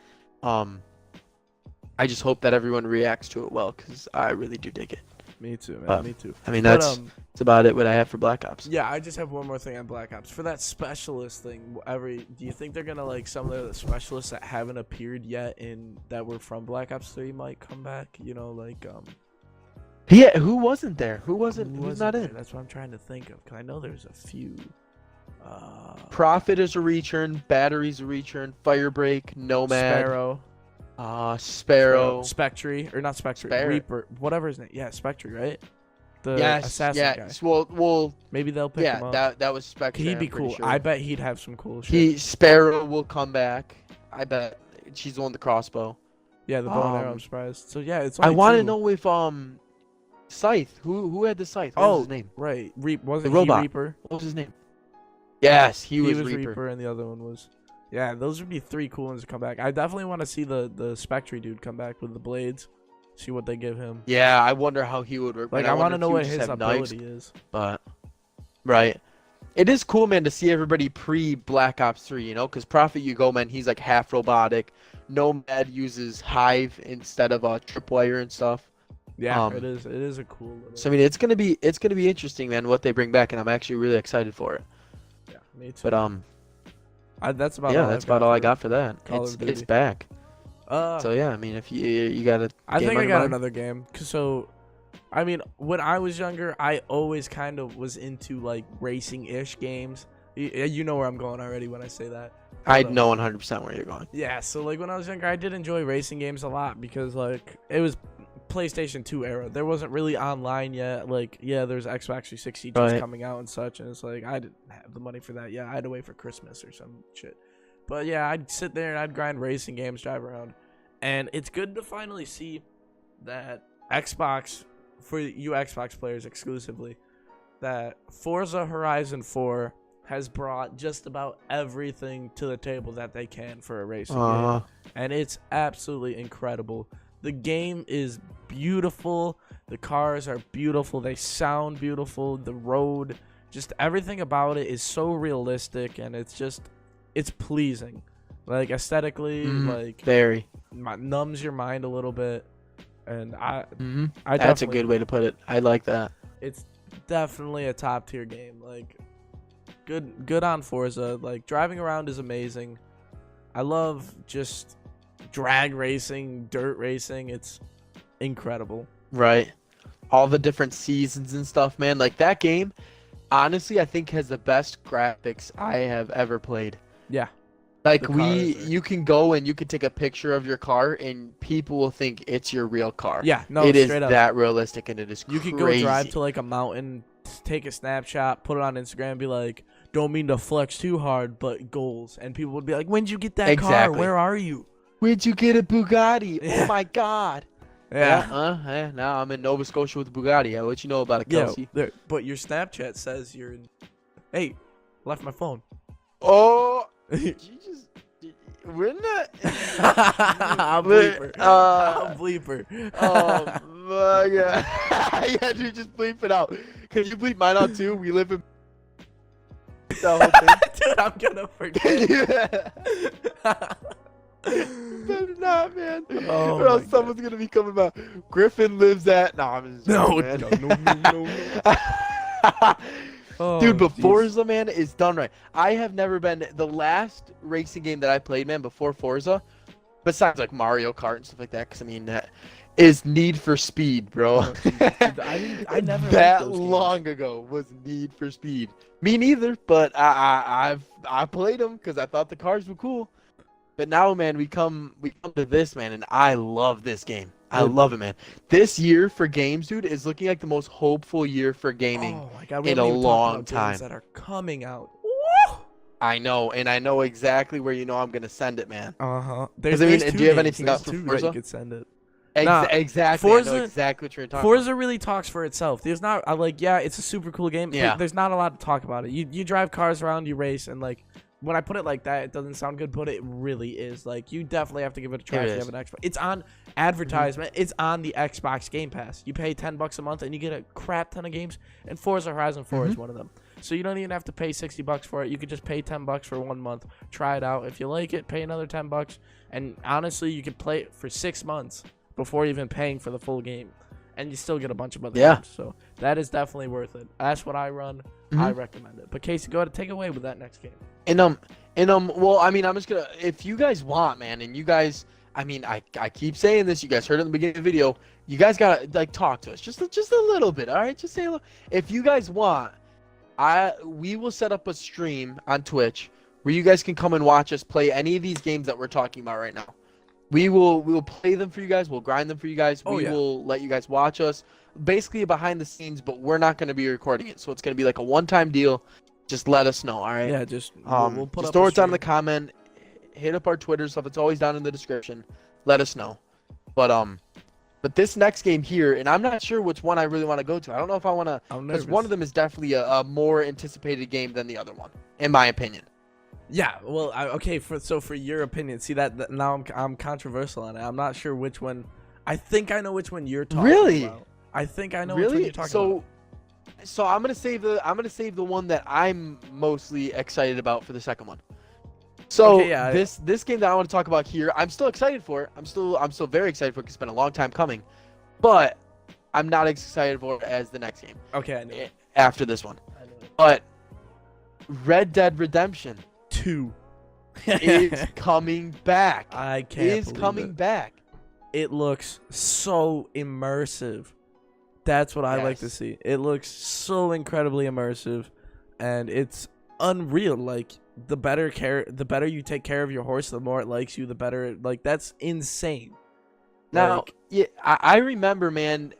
I just hope that everyone reacts to it well, because I really do dig it. Me too, man. Um, Me too. I mean, But, that's about it what I have for Black Ops. yeah, I just have one more thing on Black Ops. For that specialist thing, do you think they're gonna like some of the specialists that haven't appeared yet that were from Black Ops 3 might come back? You know, like Yeah, who wasn't there? Who's not there? in? That's what I'm trying to think of, 'cause I know there's a few. Prophet is a return, Battery's a return, Firebreak, Nomad, Sparrow, Sparrow. Spectre, or not Spectre, Sparrow. Reaper, whatever his name. Yeah, Spectre, right? The Yes, assassin yeah. guy. Well, Maybe they'll pick him yeah, up. that was Spectre. He'd be I'm pretty cool. sure. I bet he'd have some cool shit. Sparrow will come back. I bet she's the one with the crossbow. Yeah, the bow and arrow. I'm Um, surprised. So yeah, it's. I only want to two. know if Scythe. Who had the Scythe? What was his name? Right. Wasn't The robot. he Reaper? What was his name? Yes, he was Reaper. Reaper. and the other one was. Yeah, those would be 3 cool ones to come back. I definitely want to see the Spectre dude come back with the blades. See what they give him. Yeah, I wonder how he would work. Like, man. I want wonder to if know he would what just his have knives, ability is. But right, it is cool, man, to see everybody pre Black Ops 3. You know, because Prophet Hugo, man, he's like half robotic. Nomad uses Hive instead of Tripwire and stuff. Yeah, Um, it is. It is a cool. Little, So I mean, it's gonna be interesting, man, what they bring back, and I'm actually really excited for it. yeah, me too. But that's about. yeah, all that's I've about got all I for- got for that. Call of It's Duty. back. Uh, So yeah, I mean, if you got a I game think on I your got mind? another game. So, I mean, when I was younger, I always kind of was into like racing-ish games. You know where I'm going already when I say that. I know 100% where you're going. Yeah, so like when I was younger, I did enjoy racing games a lot because like it was PlayStation 2 era. There wasn't really online yet. Like, yeah, there's Xbox 360 just Right. coming out and such, and it's like I didn't have the money for that. Yeah, I had to wait for Christmas or some shit. But yeah, I'd sit there and I'd grind racing games, drive around, and it's good to finally see that Xbox, for you Xbox players exclusively, that Forza Horizon 4 has brought just about everything to the table that they can for a racing game. And it's absolutely incredible. The game is beautiful. The cars are beautiful. They sound beautiful. The road, just everything about it is so realistic, and it's pleasing. Like aesthetically, like Very. numbs your mind a little bit. And I That's a definitely- good way to put it. I like that. It's definitely a top tier game. Like good on Forza. Like driving around is amazing. I love just drag racing, dirt racing. It's incredible. Right. All the different seasons and stuff, man. Like that game, honestly, I think has the best graphics I have ever played. Yeah. Like The cars are- you can go and you can take a picture of your car and people will think it's your real car. Yeah, no, it is straight up. that realistic and it is You crazy. could go drive to like a mountain, take a snapshot, put it on Instagram, and be like, "Don't mean to flex too hard, but goals." And people would be like, "When'd you get that car? Exactly. Where are you?" Where'd you get a Bugatti? Yeah. Oh my god. Yeah. Now I'm in Nova Scotia with a Bugatti. I'll let you know about it, Yeah, Kelsey. but your Snapchat says you're in. Hey, left my phone. Oh, you just we're not. I'm bleeper. I'm bleeper. Oh my god. Yeah, dude, just bleep it out. Can you bleep mine out too? We live in the whole thing. Dude, I'm gonna forget. Better not, man. Oh or else my someone's gonna be coming about. Griffin lives at. No, I'm just No, joking, man. no. Oh, Dude, but jeez. Forza, man, is done right. I have never been the last racing game that I played, man, before Forza, besides like Mario Kart and stuff like that. Because I mean, that is Need for Speed, bro. Oh, jeez, dude, I never liked that those games. long ago was Need for Speed. Me neither, but I played them because I thought the cars were cool. But now, man, we come to this, man, and I love this game. I love it, man. This year for games, dude, is looking like the most hopeful year for gaming. Oh my god, we in haven't a even talked long about time. games that are coming out. Woo! I know, and I know exactly where I'm gonna send it, man. There's, I mean, there's do two you have games. anything There's else for two that Forza? you could send it. Nah, Exactly. I know Forza- exactly what you're talking Forza really talks for itself. There's not yeah, it's a super cool game. Yeah. There's not a lot to talk about it. You drive cars around, you race, and like when I put it like that, it doesn't sound good, but it really is. Like you definitely have to give it a try It if you is. have an Xbox. It's on advertisement. It's on the Xbox Game Pass. You pay $10 a month and you get a crap ton of games. And Forza Horizon 4 is one of them. So you don't even have to pay $60 for it. You could just pay $10 for 1 month. Try it out. If you like it, pay another $10. And honestly, you could play it for 6 months before even paying for the full game. And you still get a bunch of other Yeah. games. So that is definitely worth it. That's what I run. I recommend it. But Casey, go ahead and take away with that next game. Well, I mean, I'm just gonna, if you guys want, man, and you guys, I mean, I keep saying this, you guys heard it in the beginning of the video, you guys gotta, like, talk to us, just a little bit, all right? Just say a little, if you guys want, we will set up a stream on Twitch where you guys can come and watch us play any of these games that we're talking about right now. We will play them for you guys, we'll grind them for you guys, Oh, we yeah. will let you guys watch us, basically behind the scenes, but we're not gonna be recording it, so it's gonna be like a one-time deal. Just let us know, all right? Yeah, just we'll put just up throw a it down in the stream. comment. Hit up our Twitter stuff. It's always down in the description. Let us know. But this next game here, and I'm not sure which one I really want to go to. I don't know if I want to, I'm because nervous. one of them is definitely a more anticipated game than the other one, in my opinion. Yeah, well, okay. For your opinion, see that now I'm controversial on it. I'm not sure which one. I think I know which one you're talking Really? about. I think I know which one Really? you're talking about. So I'm gonna save the one that I'm mostly excited about for the second one. So Okay, yeah, this game that I want to talk about here, I'm still excited for it. I'm still very excited for it 'cause it's been a long time coming, but I'm not as excited for it as the next game Okay, I know. it. after this one. I know it. But Red Dead Redemption 2 is coming back. I can't Is believe coming it. back. It looks so immersive. That's what I like to Yes. see. It looks so incredibly immersive, and it's unreal. Like the better you take care of your horse, the more it likes you, the better like that's insane. Now, Like, yeah, I remember, man.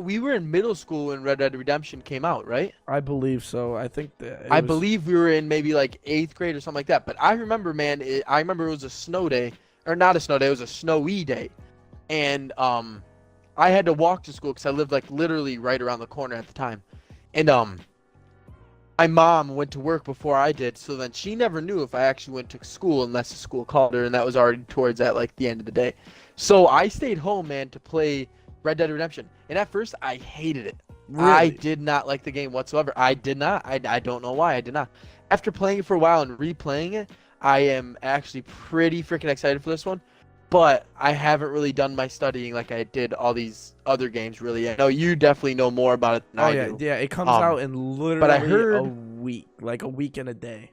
We were in middle school when Red Dead Redemption came out, right? I believe so. I think that I believe we were in maybe like 8th grade or something like that. But I remember, man. I remember it was a snow day, or not a snow day. It was a snowy day, and I had to walk to school because I lived like literally right around the corner at the time, and my mom went to work before I did, so then she never knew if I actually went to school unless the school called her, and that was already towards at like the end of the day. So I stayed home, man, to play Red Dead Redemption, and at first I hated it. really. I did not like the game whatsoever. I did not. I don't know why I did not. After playing it for a while and replaying it, I am actually pretty freaking excited for this one. But I haven't really done my studying like I did all these other games. Really, I know you definitely know more about it than Oh I yeah, do. yeah. It comes out in literally but I heard a week, like a week and a day.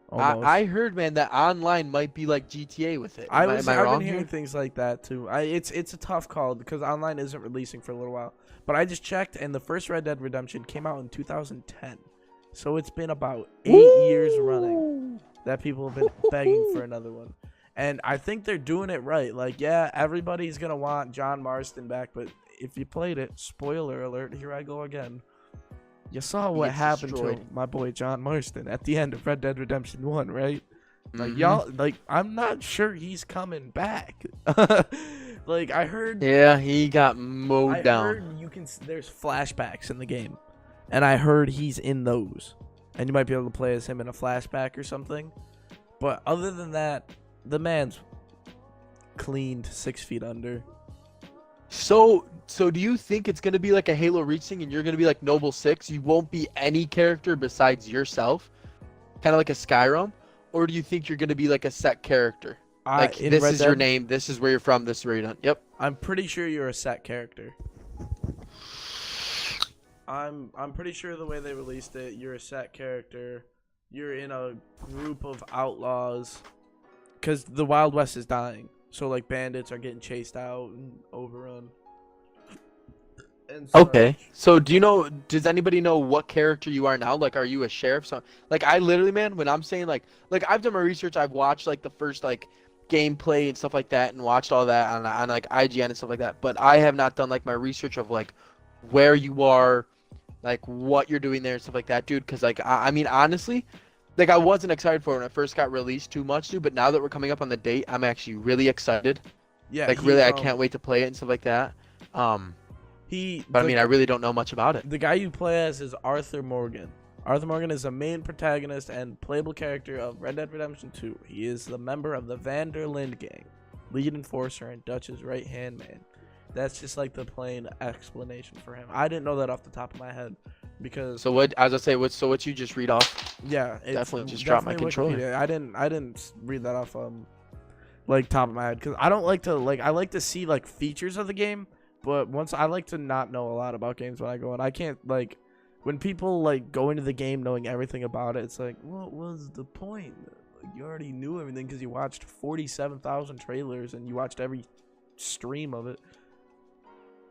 Almost. I heard, man, that online might be like GTA with it. Am I I've wrong been hearing here? things like that too. It's a tough call because online isn't releasing for a little while. But I just checked, and the first Red Dead Redemption came out in 2010, so it's been about 8 years running that people have been begging for another one. And I think they're doing it right. Like, yeah, everybody's gonna want John Marston back, but if you played it, spoiler alert, here I go again. You saw what gets happened destroyed. to my boy John Marston at the end of Red Dead Redemption 1, right? Like, Mhm. y'all, like, I'm not sure he's coming back. Like, I heard, Yeah, he got mowed I down. heard there's flashbacks in the game, and I heard he's in those, and you might be able to play as him in a flashback or something. But other than that, the man's cleaned 6 feet under. So do you think it's gonna be like a Halo Reach thing, and you're gonna be like Noble Six? You won't be any character besides yourself, kind of like a Skyrim, or do you think you're gonna be like a set character? Like In this Red is your Dead, name, this is where you're from, this is where you're done. Yep. I'm pretty sure you're a set character. I'm pretty sure the way they released it, you're a set character. You're in a group of outlaws, because the Wild West is dying. So like bandits are getting chased out and overrun. And so, Okay. So does anybody know what character you are now? Like, are you a sheriff? So, like, I literally, man, when I'm saying like I've done my research, I've watched like the first like gameplay and stuff like that, and watched all that on like IGN and stuff like that. But I have not done like my research of like where you are, like what you're doing there and stuff like that, dude. Because like I mean, honestly, like I wasn't excited for it when it first got released too much, dude. But now that we're coming up on the date, I'm actually really excited. yeah, Like, really, I can't wait to play it and stuff like that. But I mean, I really don't know much about it. the guy you play as is Arthur Morgan. Arthur Morgan is the main protagonist and playable character of Red Dead Redemption 2. He is the member of the Van der Linde gang, lead enforcer and Dutch's right-hand man. That's just like the plain explanation for him. I didn't know that off the top of my head because So what? As I say, what you just read off? yeah, it's Definitely just dropped my definitely controller. Wikipedia. I didn't read that off like top of my head because I don't like to I like to see like features of the game, but once I like to not know a lot about games when I go in. I can't like when people like go into the game knowing everything about it. It's like, what was the point? Like, you already knew everything because you watched 47,000 trailers and you watched every stream of it.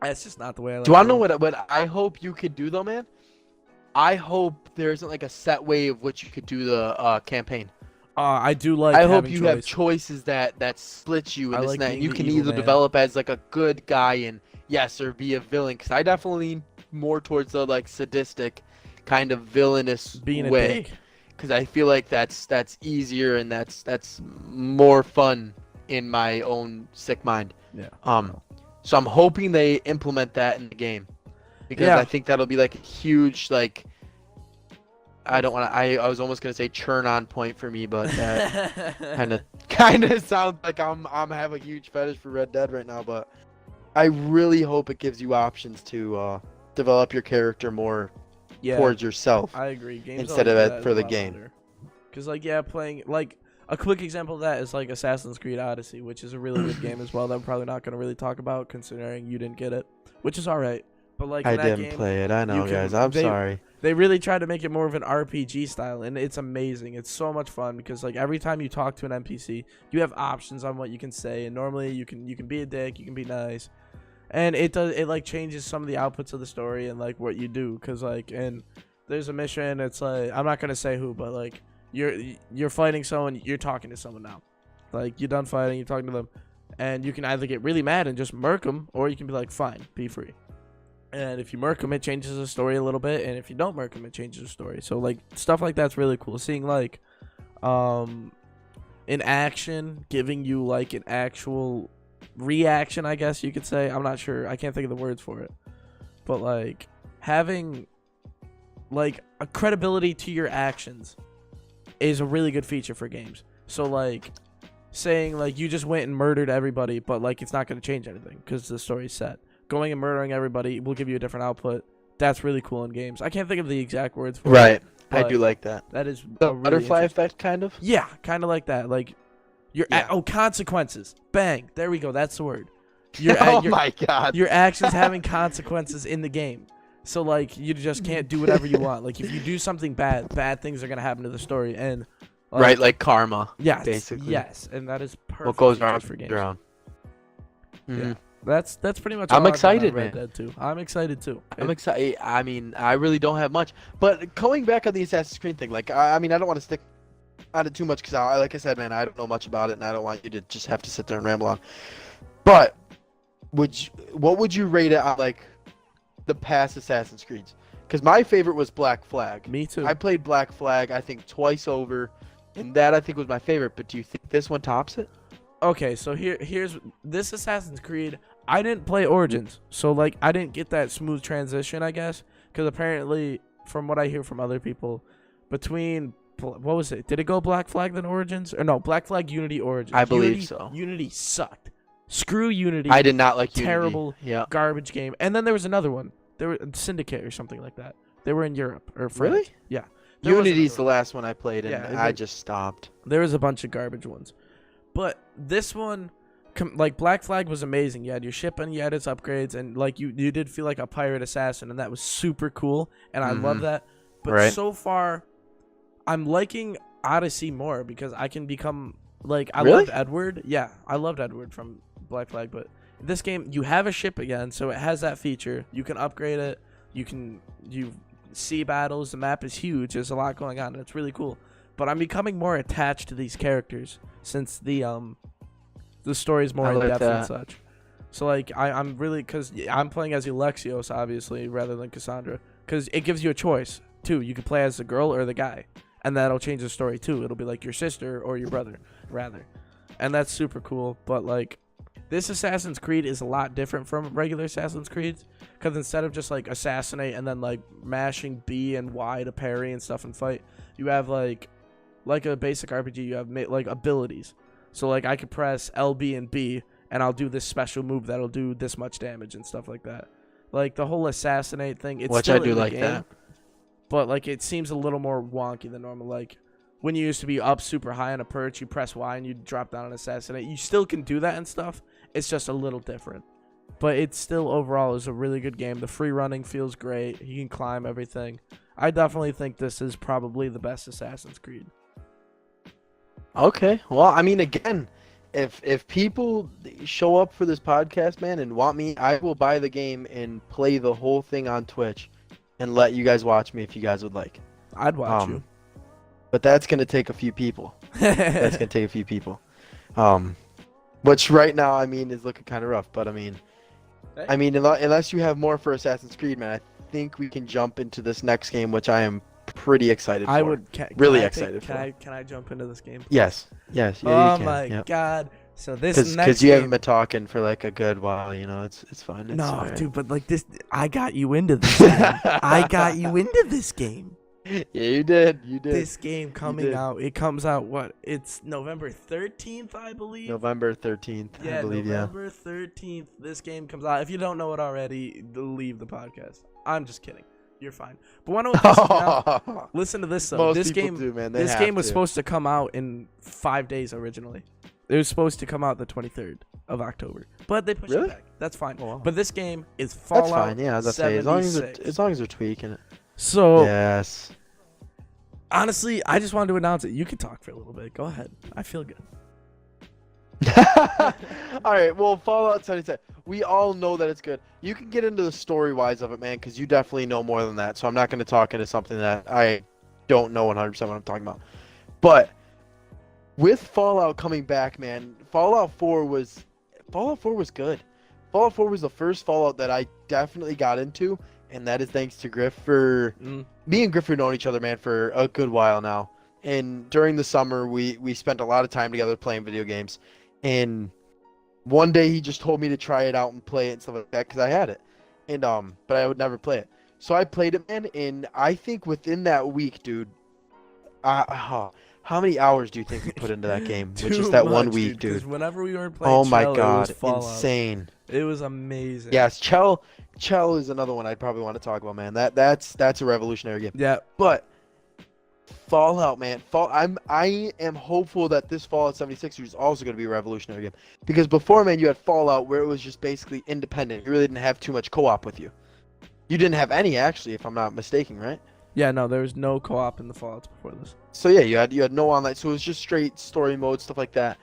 That's just not the way I like. Do you want to to know what I hope you could do though, man? I hope there isn't like a set way of which you could do the campaign. I do like. I hope having you have choice. choices that split you I and this like and that. being You the can evil either man. develop as like a good guy and yes, or be a villain. Because I definitely lean more towards the like sadistic, kind of villainous being a way. dick. Because I feel like that's easier and that's more fun in my own sick mind. Yeah. So I'm hoping they implement that in the game because Yeah. I think that'll be like a huge like. I don't want to. I was almost gonna say churn on point for me, but that kind of sounds like I'm have a huge fetish for Red Dead right now. But I really hope it gives you options to develop your character more yeah. towards yourself. I agree. Games instead of it for the game. Because like yeah, playing like a quick example of that is like Assassin's Creed Odyssey, which is a really good game as well. That we're probably not gonna really talk about considering you didn't get it, which is all right. But like in I that didn't game, play it. I know, you can- guys. I'm they- sorry. They really tried to make it more of an RPG style, and it's amazing. It's so much fun because like every time you talk to an NPC, you have options on what you can say, and normally you can be a dick, you can be nice, and it like changes some of the outputs of the story and like what you do. Cause like and there's a mission. It's like I'm not gonna say who, but like you're fighting someone, you're talking to someone now. Like, you're done fighting, you're talking to them, and you can either get really mad and just murk them, or you can be like, fine, be free. And if you murk them, it changes the story a little bit, and if you don't murk them, it changes the story. So, like, stuff like that's really cool. Seeing, like, in action, giving you, like, an actual reaction, I guess you could say. I'm not sure. I can't think of the words for it. But, like, having, like, a credibility to your actions is a really good feature for games. So, like, saying, like, you just went and murdered everybody, but, like, it's not going to change anything because the story's set. Going and murdering everybody will give you a different output. That's really cool in games. I can't think of the exact words for it. Right. I but do like that. That is The a really butterfly interesting- effect, kind of. Yeah, kind of like that. Like, consequences. Bang. There we go. That's the word. Oh my god. Your actions having consequences in the game. So, like, you just can't do whatever you want. Like, if you do something bad things are gonna happen to the story. And Right, like karma. yes, basically. yes, and that is perfect. What goes features around for games. around. Yeah. Mhm. That's pretty much. I'm all I've done on excited, Red man. Dead 2. I'm excited too. I'm excited. I mean, I really don't have much. But going back on the Assassin's Creed thing, like, I mean, I don't want to stick on it too much because, like I said, man, I don't know much about it, and I don't want you to just have to sit there and ramble on. But what would you rate it on, like, the past Assassin's Creeds? Because my favorite was Black Flag. Me too. I played Black Flag, I think, twice over, and that I think was my favorite. But do you think this one tops it? Okay, so here's this Assassin's Creed. I didn't play Origins, so, like, I didn't get that smooth transition, I guess, because apparently, from what I hear from other people, between what was it? Did it go Black Flag then Origins, or no? Black Flag, Unity, Origins. I believe Unity, so. Unity sucked. Screw Unity. I did not like Unity. Terrible. Yeah. Garbage game. And then there was another one. There was Syndicate or something like that. They were in Europe or France. Really? Yeah. There was Unity's the another last one I played, and Yeah, I just stopped. one. There was a bunch of garbage ones, but this one. Like, Black Flag was amazing. You had your ship and you had its upgrades, and, like, you did feel like a pirate assassin, and that was super cool, and I love Mhm. that. But Right. so far, I'm liking Odyssey more because I can become, like, I Really? loved Edward. Yeah, I loved Edward from Black Flag, but this game you have a ship again, so it has that feature. You can upgrade it. You see battles. The map is huge. There's a lot going on, and it's really cool. But I'm becoming more attached to these characters since the story is more I in like depth and that. such. So, like, I'm really, because I'm playing as Alexios, obviously, rather than Cassandra, because it gives you a choice too. You can play as the girl or the guy, and that'll change the story too. It'll be like your sister or your brother, rather, and that's super cool. But, like, this Assassin's Creed is a lot different from regular Assassin's Creeds, because instead of just, like, assassinate and then, like, mashing B and Y to parry and stuff and fight, you have like a basic RPG. You have like abilities. So, like, I could press L, B, and B, and I'll do this special move that'll do this much damage and stuff like that. Like, the whole assassinate thing, it's Which still I do in the like game, that. but, like, it seems a little more wonky than normal. Like, when you used to be up super high on a perch, you press Y and you drop down and assassinate. You still can do that and stuff. It's just a little different. But it still overall is a really good game. The free running feels great. You can climb everything. I definitely think this is probably the best Assassin's Creed. Okay. Well, I mean, again, if people show up for this podcast, man, and want me, I will buy the game and play the whole thing on Twitch and let you guys watch me if you guys would like. I'd watch you. But that's gonna take a few people. That's gonna take a few people. Which right now, I mean, is looking kind of rough. But I mean, unless you have more for Assassin's Creed, man, I think we can jump into this next game, which I am pretty excited for. I would Really I excited can for. Can I jump into this game? Yes. Yeah, Oh you can. my Yep. god! So this next Because you game, haven't been talking for like a good while, you know, it's fine. It's no, alright. dude, but like this, I got you into this game. I got you into this game. Yeah, you did. You did. This game coming did. out. It comes out what? It's November 13th, I believe. November 13th, Yeah, I believe, November 13th. This game comes out. If you don't know it already, leave the podcast. I'm just kidding. You're fine. But why don't we listen, now? Listen to this though. Most this people game, do, man. They this have game was to. supposed to come out in 5 days originally. It was supposed to come out the 23rd of October, but they pushed Really? it back. That's fine. Oh, wow. But this game is Fallout. That's fine. Yeah, as I say, as long as 76. they're tweaking it. So Yes. honestly, I just wanted to announce it. You can talk for a little bit. Go ahead. I feel good. All right. Well, Fallout 76. We all know that it's good. You can get into the story wise of it, man, because you definitely know more than that. So I'm not going to talk into something that I don't know 100% what I'm talking about. But with Fallout coming back, man, Fallout 4 was good. Fallout 4 was the first Fallout that I definitely got into, and that is thanks to Griff. Me and Griff have known each other, man, for a good while now. And during the summer, we spent a lot of time together playing video games. And one day he just told me to try it out and play it and stuff like that because I had it. And but I would never play it. So I played it, man, and I think within that week, dude, how many hours do you think we put into that game? With just that 1 week, dude. 'Cause whenever we weren't playing Oh my Chell, it god, was Fallout. insane. It was amazing. Yes, Chell is another one I'd probably want to talk about, man. That's a revolutionary game. Yeah. But Fallout, man. I am hopeful that this Fallout 76 is also going to be a revolutionary game. Because before, man, you had Fallout where it was just basically independent. You really didn't have too much co-op with you. You didn't have any, actually, if I'm not mistaken, right? Yeah, no, there was no co-op in the Fallouts before this. So yeah, you had no online. So it was just straight story mode, stuff like that.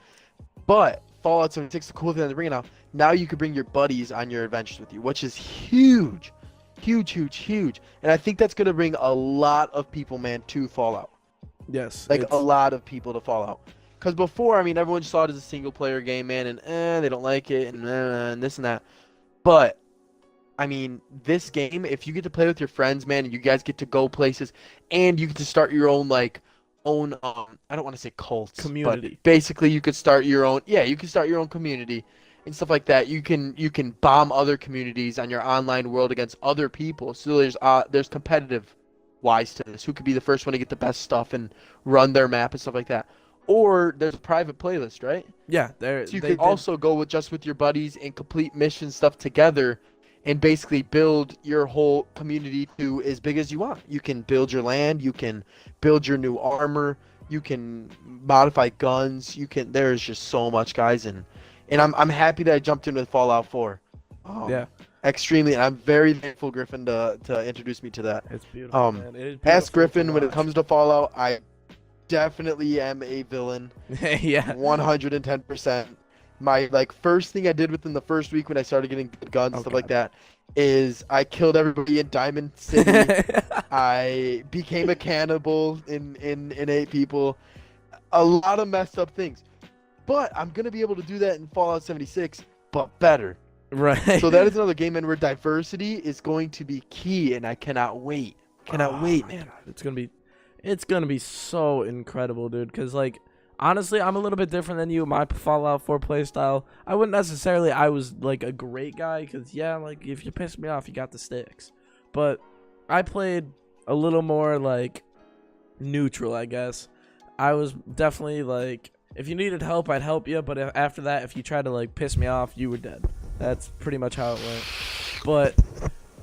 But Fallout 76, the cool thing they're bringing out, now you can bring your buddies on your adventures with you, which is huge. Huge, huge, huge. And I think that's going to bring a lot of people, man, to Fallout. Yes. Like a lot of people to Fallout. Because before, I mean, everyone just saw it as a single player game, man, and they don't like it, and this and that. But, I mean, this game, if you get to play with your friends, man, and you guys get to go places, and you get to start your own, I don't want to say cults, Community. but basically you could start your own, you can start your own community and stuff like that. You can bomb other communities on your online world against other people. So there's competitive wise to this. Who could be the first one to get the best stuff and run their map and stuff like that. Or there's a private playlist, right? Yeah, So you can also go with your buddies and complete mission stuff together and basically build your whole community to as big as you want. You can build your land, you can build your new armor, you can modify guns, there's just so much, guys, and I'm happy that I jumped in with Fallout 4. Yeah. Extremely, and I'm very thankful Griffin to introduce me to that. It's beautiful, man. It is beautiful Ask Griffin to when it watch. comes to Fallout, I definitely am a villain. Yeah. 110%. My first thing I did within the first week when I started getting good guns and stuff like that is I killed everybody in Diamond City. I became a cannibal in 8 people. A lot of messed up things. But I'm gonna be able to do that in Fallout 76, but better. Right. So that is another game, man, where diversity is going to be key, and I cannot wait. Cannot wait, man. God. It's gonna be so incredible, dude. Cause honestly, I'm a little bit different than you. My Fallout 4 playstyle, I wouldn't necessarily. I was a great guy, cause if you piss me off, you got the sticks. But I played a little more neutral, I guess. I was definitely if you needed help, I'd help you. But after that, if you tried to piss me off, you were dead. That's pretty much how it went. But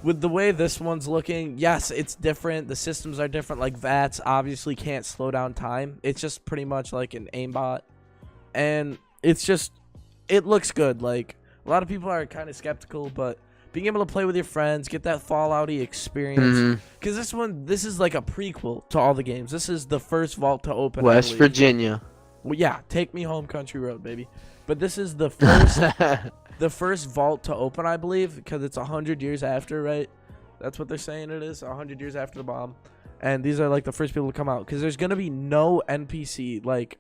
with the way this one's looking, yes, it's different. The systems are different. VATS obviously can't slow down time. It's just pretty much like an aimbot. And it looks good. A lot of people are kind of skeptical, but being able to play with your friends, get that Fallout-y experience. Because this is like a prequel to all the games. This is the first vault to open. West Virginia. Well, yeah, take me home country road, baby. But this is the first the first vault to open, I believe, because it's 100 years after, right? That's what they're saying it is, 100 years after the bomb. And these are the first people to come out, because there's going to be no NPC.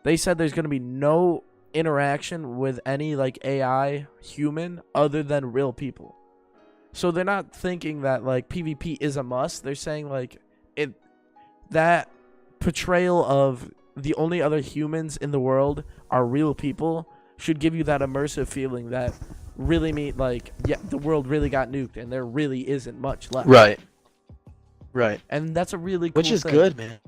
They said there's going to be no interaction with any AI human other than real people. So they're not thinking that PvP is a must. They're saying that portrayal of the only other humans in the world are real people should give you that immersive feeling that really the world really got nuked and there really isn't much left. Right. And that's a really cool Which is thing. good, man.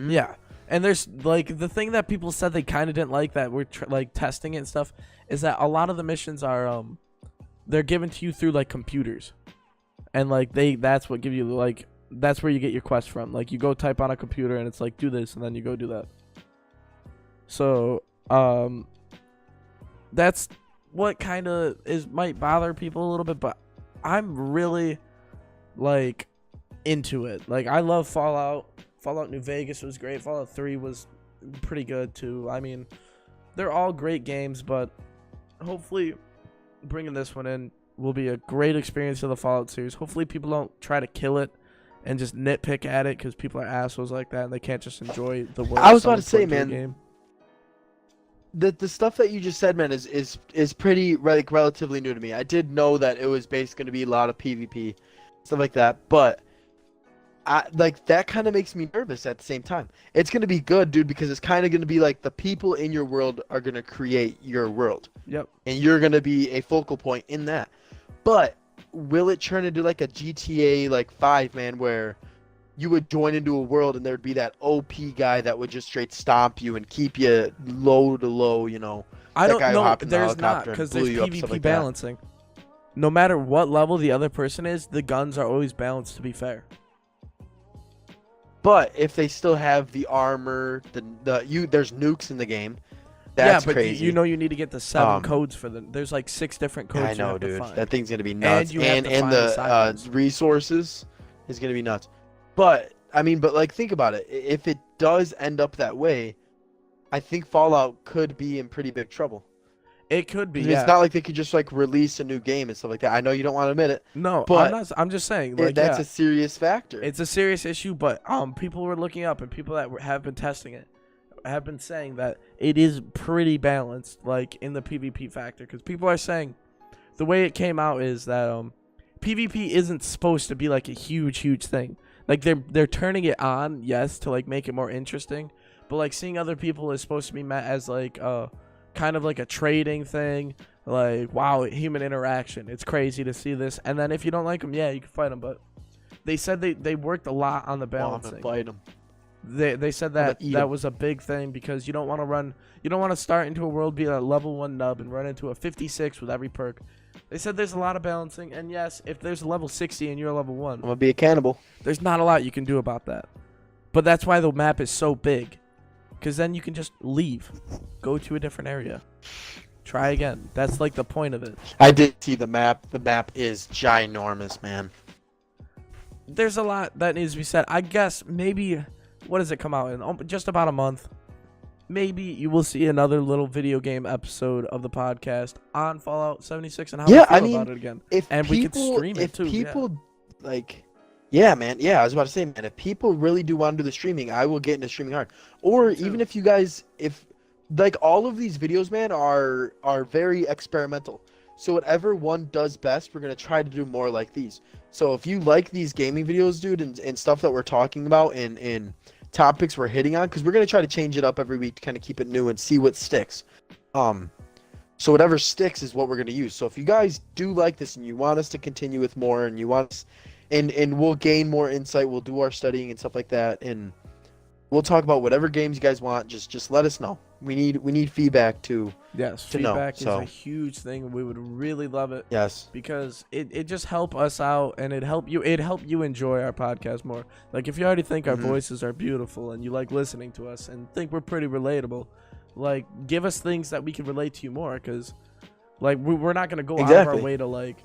Yeah. And there's the thing that people said they kind of didn't like that we're testing it and stuff is that a lot of the missions are they're given to you through computers. And that's what give you that's where you get your quest from. You go type on a computer and it's do this, and then you go do that. So that's what kind of might bother people a little bit, but I'm really into it. I love Fallout. Fallout New Vegas was great. Fallout 3 was pretty good too. I mean, they're all great games, but hopefully bringing this one in will be a great experience of the Fallout series. Hopefully people don't try to kill it and just nitpick at it because people are assholes like that and they can't just enjoy the world. I was about to say, someone's put into a man, game. the stuff that you just said, man, is pretty like relatively new to me. I did know that it was basically going to be a lot of PvP, stuff like that, but like that kind of makes me nervous at the same time. It's going to be good, dude, because it's kind of going to be like the people in your world are going to create your world. Yep. And you're going to be a focal point in that. But will it turn into like a GTA like 5, man, where you would join into a world and there'd be that OP guy that would just straight stomp you and keep you low to low, you know? I That don't guy who know. hopped in the There's not, helicopter and because blew there's you up, stuff PvP like that. balancing. No matter what level the other person is, the guns are always balanced to be fair. But if they still have the armor, there's nukes in the game. That's yeah, but crazy. you know you need to get the 7 Um, codes for them. There's like 6 different codes I you know, have to dude. find. That thing's gonna be nuts, you have and to find the side ones. resources is gonna be nuts. But I mean, but like, think about it. If it does end up that way, I think Fallout could be in pretty big trouble. It could be. 'Cause Yeah. It's not like they could just like release a new game and stuff like that. I know you don't want to admit it. No, but I'm just saying. Like, that's yeah, a serious factor. it's a serious issue. But people were looking up, and people that have been testing it have been saying that it is pretty balanced, like in the PvP factor. Because people are saying the way it came out is that PvP isn't supposed to be like a huge thing. Like they're turning it on, yes, to like make it more interesting. But like seeing other people is supposed to be met as like kind of like a trading thing. Like, wow, human interaction. It's crazy to see this. And then if you don't like them, yeah, you can fight them. But they said they worked a lot on the Well, I'm balancing. gonna fight 'em. They said I'm that gonna eat that 'em. was a big thing because you don't want to start into a world, be a level 1 nub and run into a 56 with every perk. They said there's a lot of balancing, and yes, if there's a level 60 and you're a level 1, I'm gonna be a cannibal. there's not a lot you can do about that. But that's why the map is so big, because then you can just leave, go to a different area, try again. That's like the point of it. I did see the map. The map is ginormous, man. There's a lot that needs to be said. I guess maybe, what does it come out in? Just about a month. Maybe you will see another little video game episode of the podcast on Fallout 76 and how Yeah, we feel I mean, about it again. If And people, we could stream it if too, yeah. people like, yeah, man, yeah, I was about to say, man, if people really do want to do the streaming, I will get into streaming hard. Or Me too. even if you guys, if like all of these videos, man, are very experimental. So whatever one does best, we're gonna try to do more like these. So if you like these gaming videos, dude, and stuff that we're talking about and topics we're hitting on, because we're gonna try to change it up every week to kind of keep it new and see what sticks. So whatever sticks is what we're gonna use. So if you guys do like this and you want us to continue with more, and you want us, and we'll gain more insight, we'll do our studying and stuff like that, and we'll talk about whatever games you guys want. Just let us know. We need feedback too. Yes, to know, feedback is so. a huge thing. We would really love it. Yes. Because it just help us out, and it'd help you enjoy our podcast more. Like if you already think our Mhm. voices are beautiful and you like listening to us and think we're pretty relatable, like give us things that we can relate to you more, because like we're not gonna go out of our Exactly. way to like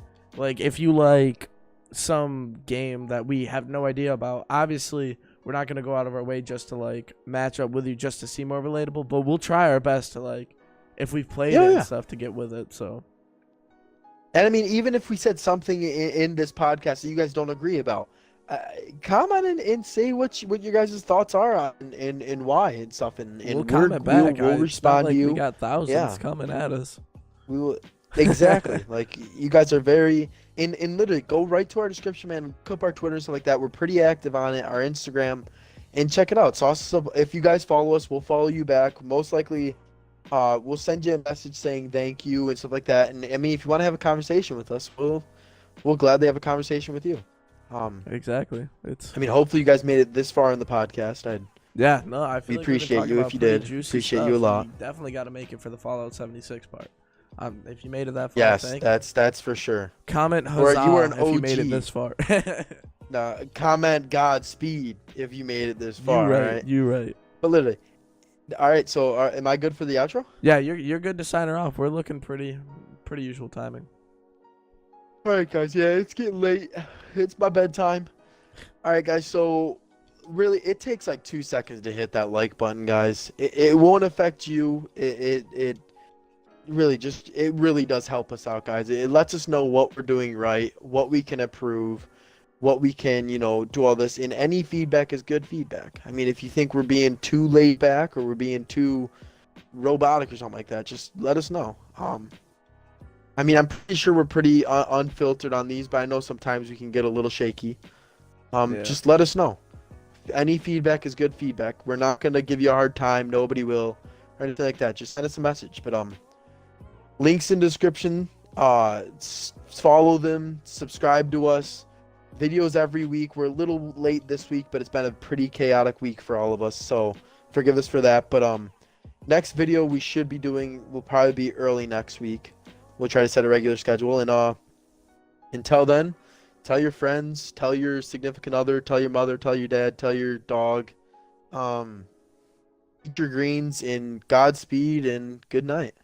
if you like some game that we have no idea about, obviously we're not gonna go out of our way just to like match up with you just to seem more relatable, but we'll try our best to like, if we've played Yeah, it yeah. and stuff, to get with it. So And I mean, even if we said something in this podcast that you guys don't agree about, comment and say what your guys' thoughts are on and why and stuff, and we'll comment back. we'll It's not respond like to you. We got thousands Yeah. coming at us. We will exactly like you guys are very and literally go right to our description, man. Look up our Twitter and stuff like that. We're pretty active on it. Our Instagram, and check it out. So also, if you guys follow us, we'll follow you back. Most likely, we'll send you a message saying thank you and stuff like that. And I mean, if you want to have a conversation with us, we'll gladly have a conversation with you. Exactly. It's I mean, hopefully you guys made it this far in the podcast. yeah. No, I feel We like we've been appreciate talking you about if you pretty did. juicy Appreciate stuff, you a and lot. you definitely got to make it for the Fallout 76 part. If you made it that far, Yes, thank you. that's for sure. Comment Or huzzah you were an if you made it OG. this far. Comment Godspeed if you made it this far. You Right? right. You right. But literally, all right. So, am I good for the outro? Yeah, you're good to sign her off. We're looking pretty usual timing. All right, guys. Yeah, it's getting late. It's my bedtime. All right, guys. So, really, it takes like 2 seconds to hit that like button, guys. It won't affect you. It really does help us out, guys. It lets us know what we're doing right, what we can improve, what we can, do all this. And any feedback is good feedback. I mean, if you think we're being too laid back or we're being too robotic or something like that, just let us know. I mean, I'm pretty sure we're pretty unfiltered on these, but I know sometimes we can get a little shaky. Yeah. Just let us know. Any feedback is good feedback. We're not gonna give you a hard time. Nobody will, or anything like that. Just send us a message. But links in description. Follow them. Subscribe to us. Videos every week. We're a little late this week, but it's been a pretty chaotic week for all of us. So forgive us for that. But next video we should be doing will probably be early next week. We'll try to set a regular schedule. And until then, tell your friends, tell your significant other, tell your mother, tell your dad, tell your dog. Eat your greens, and Godspeed and good night.